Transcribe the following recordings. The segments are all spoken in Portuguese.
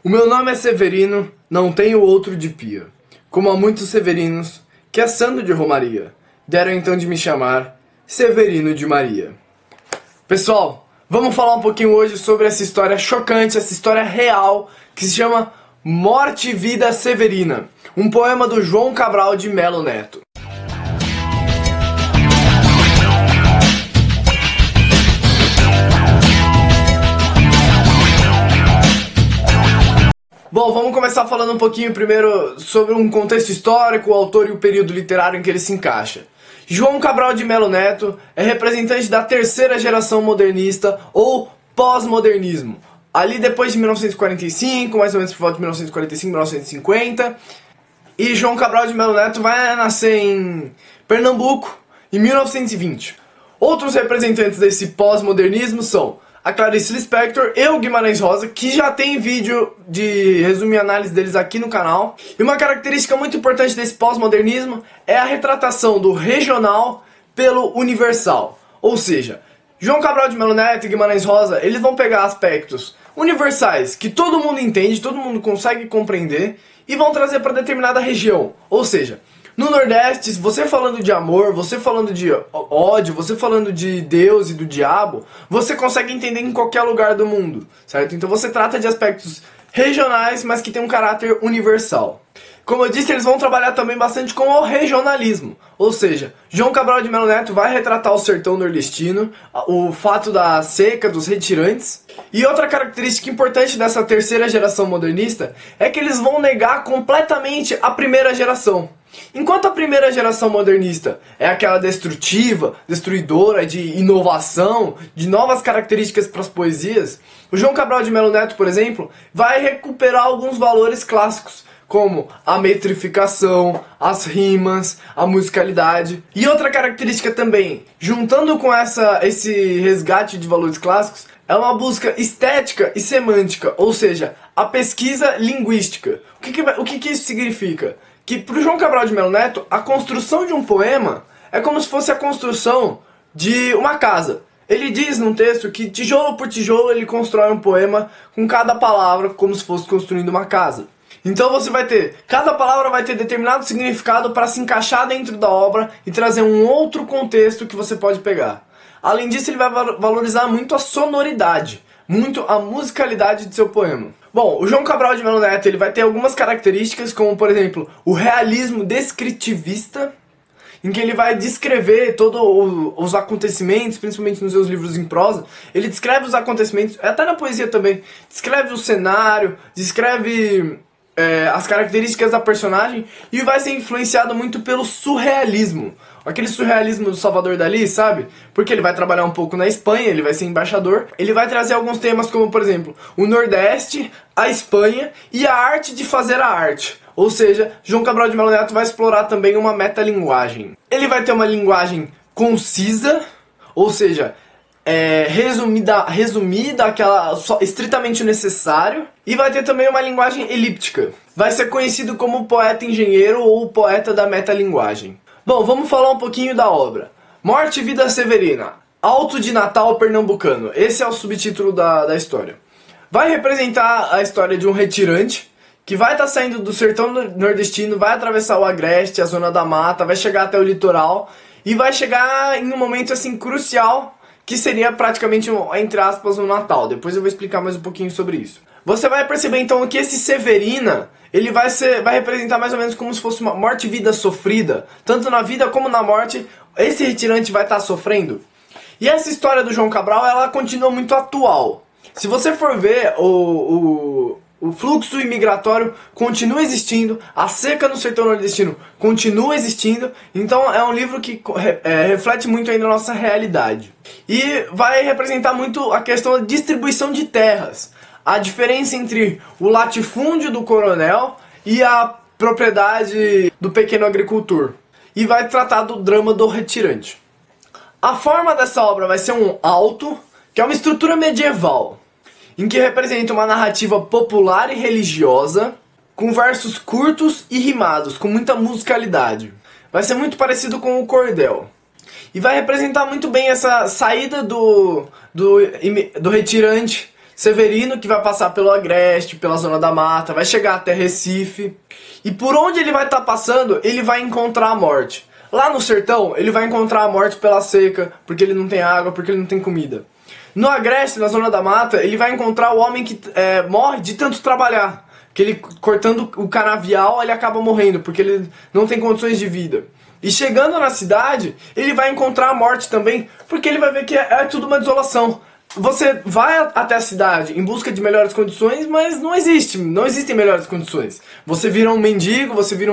O meu nome é Severino, não tenho outro de pia. Como há muitos Severinos, que é santo de Romaria, deram então de me chamar Severino de Maria. Pessoal, vamos falar um pouquinho hoje sobre essa história chocante, essa história real, que se chama Morte e Vida Severina, um poema do João Cabral de Melo Neto. Bom, vamos começar falando um pouquinho primeiro sobre um contexto histórico, o autor e o período literário em que ele se encaixa. João Cabral de Melo Neto é representante da terceira geração modernista ou pós-modernismo. Ali depois de 1945, mais ou menos por volta de 1945, 1950. E João Cabral de Melo Neto vai nascer em Pernambuco em 1920. Outros representantes desse pós-modernismo são a Clarice Lispector e o Guimarães Rosa, que já tem vídeo de resumo e análise deles aqui no canal. E uma característica muito importante desse pós-modernismo é a retratação do regional pelo universal. Ou seja, João Cabral de Melo Neto e Guimarães Rosa, eles vão pegar aspectos universais que todo mundo entende, todo mundo consegue compreender, e vão trazer para determinada região. Ou seja, no Nordeste, você falando de amor, você falando de ódio, você falando de Deus e do diabo, você consegue entender em qualquer lugar do mundo, certo? Então você trata de aspectos regionais, mas que tem um caráter universal. Como eu disse, eles vão trabalhar também bastante com o regionalismo. Ou seja, João Cabral de Melo Neto vai retratar o sertão nordestino, o fato da seca, dos retirantes. E outra característica importante dessa terceira geração modernista é que eles vão negar completamente a primeira geração. Enquanto a primeira geração modernista é aquela destrutiva, destruidora, de inovação, de novas características para as poesias, o João Cabral de Melo Neto, por exemplo, vai recuperar alguns valores clássicos, como a metrificação, as rimas, a musicalidade. E outra característica também, juntando com esse resgate de valores clássicos, é uma busca estética e semântica, ou seja, a pesquisa linguística. O que isso significa? Que para o João Cabral de Melo Neto, a construção de um poema é como se fosse a construção de uma casa. Ele diz num texto que tijolo por tijolo ele constrói um poema com cada palavra como se fosse construindo uma casa. Então você vai ter, cada palavra vai ter determinado significado para se encaixar dentro da obra e trazer um outro contexto que você pode pegar. Além disso, ele vai valorizar muito a sonoridade, muito a musicalidade de seu poema. Bom, o João Cabral de Melo Neto ele vai ter algumas características, como por exemplo, o realismo descritivista, em que ele vai descrever todos os acontecimentos, principalmente nos seus livros em prosa. Ele descreve os acontecimentos, até na poesia também, descreve o cenário, descreve as características da personagem, e vai ser influenciado muito pelo surrealismo. Aquele surrealismo do Salvador Dalí, sabe? Porque ele vai trabalhar um pouco na Espanha, ele vai ser embaixador. Ele vai trazer alguns temas como, por exemplo, o Nordeste, a Espanha e a arte de fazer a arte. Ou seja, João Cabral de Melo Neto vai explorar também uma metalinguagem. Ele vai ter uma linguagem concisa, ou seja, resumida, aquela só, estritamente o necessário, e vai ter também uma linguagem elíptica. Vai ser conhecido como o poeta engenheiro ou o poeta da metalinguagem. Bom, vamos falar um pouquinho da obra. Morte e Vida Severina, Alto de Natal Pernambucano. Esse é o subtítulo da história. Vai representar a história de um retirante que vai estar saindo do sertão nordestino, vai atravessar o agreste, a zona da mata, vai chegar até o litoral e vai chegar em um momento assim crucial, que seria praticamente, entre aspas, um Natal. Depois eu vou explicar mais um pouquinho sobre isso. Você vai perceber então que esse Severina, ele vai representar mais ou menos como se fosse uma morte e vida sofrida. Tanto na vida como na morte, esse retirante vai estar sofrendo. E essa história do João Cabral, ela continua muito atual. Se você for ver, o fluxo imigratório continua existindo, a seca no sertão nordestino continua existindo, então é um livro que reflete muito ainda a nossa realidade. E vai representar muito a questão da distribuição de terras, a diferença entre o latifúndio do coronel e a propriedade do pequeno agricultor. E vai tratar do drama do retirante. A forma dessa obra vai ser um alto, que é uma estrutura medieval, em que representa uma narrativa popular e religiosa, com versos curtos e rimados, com muita musicalidade. Vai ser muito parecido com o cordel. E vai representar muito bem essa saída do retirante Severino, que vai passar pelo Agreste, pela Zona da Mata, vai chegar até Recife. E por onde ele vai estar passando, ele vai encontrar a morte. Lá no sertão, ele vai encontrar a morte pela seca, porque ele não tem água, porque ele não tem comida. No Agreste, na Zona da Mata, ele vai encontrar o homem que morre de tanto trabalhar. Que ele, cortando o canavial, ele acaba morrendo, porque ele não tem condições de vida. E chegando na cidade, ele vai encontrar a morte também, porque ele vai ver que é tudo uma desolação. Você vai até a cidade em busca de melhores condições, mas não existem melhores condições. Você vira um mendigo, você vira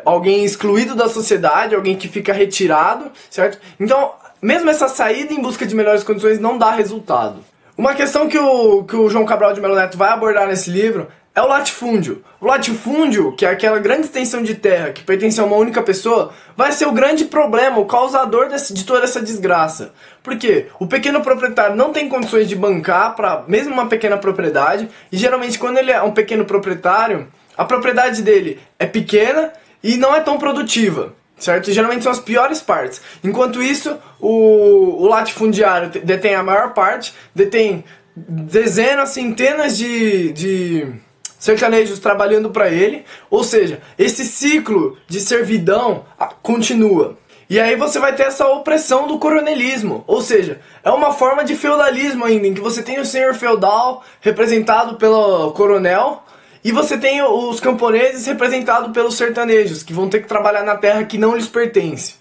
alguém excluído da sociedade, alguém que fica retirado, certo? Então, mesmo essa saída em busca de melhores condições não dá resultado. Uma questão que o João Cabral de Melo Neto vai abordar nesse livro é o latifúndio. O latifúndio, que é aquela grande extensão de terra que pertence a uma única pessoa, vai ser o grande problema, o causador de toda essa desgraça. Por quê? O pequeno proprietário não tem condições de bancar para mesmo uma pequena propriedade, e geralmente quando ele é um pequeno proprietário, a propriedade dele é pequena e não é tão produtiva, certo? E geralmente são as piores partes. Enquanto isso, o latifundiário detém a maior parte, detém dezenas, centenas de sertanejos trabalhando para ele, ou seja, esse ciclo de servidão continua. E aí você vai ter essa opressão do coronelismo, ou seja, é uma forma de feudalismo ainda, em que você tem o senhor feudal representado pelo coronel, e você tem os camponeses representados pelos sertanejos, que vão ter que trabalhar na terra que não lhes pertence.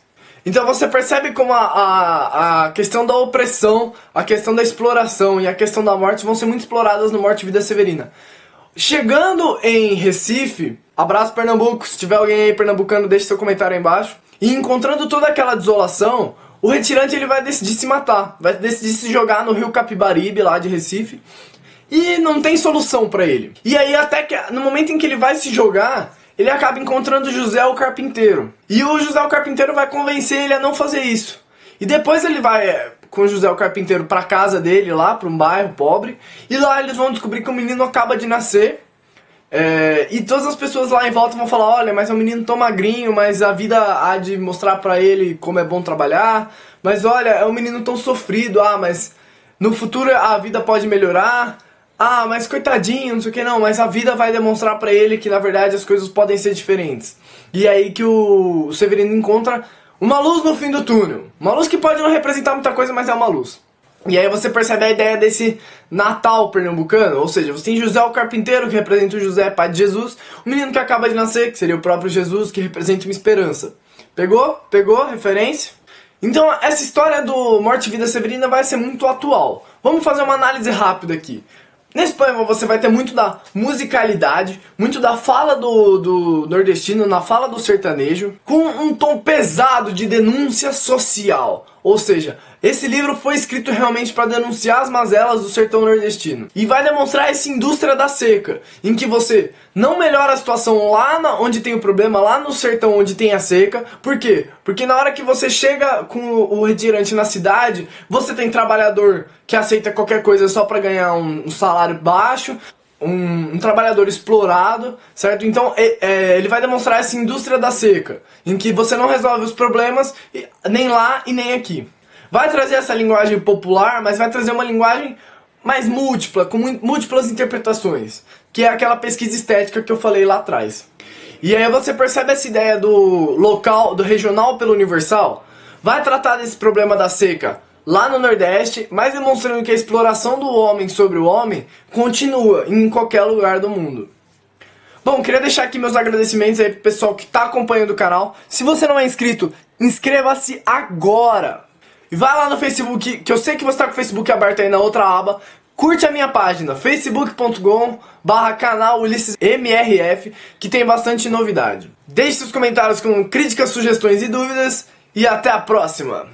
Então você percebe como a questão da opressão, a questão da exploração e a questão da morte vão ser muito exploradas no Morte e Vida Severina. Chegando em Recife, abraço Pernambuco, se tiver alguém aí pernambucano, deixe seu comentário aí embaixo. E encontrando toda aquela desolação, o retirante ele vai decidir se matar, vai decidir se jogar no rio Capibaribe, lá de Recife, e não tem solução pra ele. E aí até que no momento em que ele vai se jogar, ele acaba encontrando José o Carpinteiro. E o José o Carpinteiro vai convencer ele a não fazer isso. E depois ele vai com o José o Carpinteiro pra casa dele, lá pra um bairro pobre. E lá eles vão descobrir que o menino acaba de nascer. E todas as pessoas lá em volta vão falar, olha, mas é um menino tão magrinho, mas a vida há de mostrar pra ele como é bom trabalhar. Mas olha, é um menino tão sofrido, mas no futuro a vida pode melhorar. Mas coitadinho, não sei o que, não, mas a vida vai demonstrar pra ele que na verdade as coisas podem ser diferentes. E é aí que o Severino encontra uma luz no fim do túnel. Uma luz que pode não representar muita coisa, mas é uma luz. E aí você percebe a ideia desse Natal pernambucano, ou seja, você tem José o Carpinteiro, que representa o José, pai de Jesus, o menino que acaba de nascer, que seria o próprio Jesus, que representa uma esperança. Pegou? Pegou? Referência? Então essa história do Morte e Vida Severina vai ser muito atual. Vamos fazer uma análise rápida aqui. Nesse poema você vai ter muito da musicalidade, muito da fala do nordestino, na fala do sertanejo, com um tom pesado de denúncia social. Ou seja, esse livro foi escrito realmente para denunciar as mazelas do sertão nordestino. E vai demonstrar essa indústria da seca, em que você não melhora a situação lá onde tem o problema, lá no sertão onde tem a seca. Por quê? Porque na hora que você chega com o retirante na cidade, você tem trabalhador que aceita qualquer coisa só para ganhar um salário baixo, um trabalhador explorado, certo? Então ele vai demonstrar essa indústria da seca, em que você não resolve os problemas nem lá e nem aqui. Vai trazer essa linguagem popular, mas vai trazer uma linguagem mais múltipla, com múltiplas interpretações, que é aquela pesquisa estética que eu falei lá atrás. E aí você percebe essa ideia do local, do regional pelo universal. Vai tratar desse problema da seca lá no Nordeste, mas demonstrando que a exploração do homem sobre o homem continua em qualquer lugar do mundo. Bom, queria deixar aqui meus agradecimentos aí pro pessoal que está acompanhando o canal. Se você não é inscrito, inscreva-se agora! E vai lá no Facebook, que eu sei que você está com o Facebook aberto aí na outra aba. Curte a minha página, facebook.com/canal UlissesMRF, que tem bastante novidade. Deixe seus comentários com críticas, sugestões e dúvidas. E até a próxima!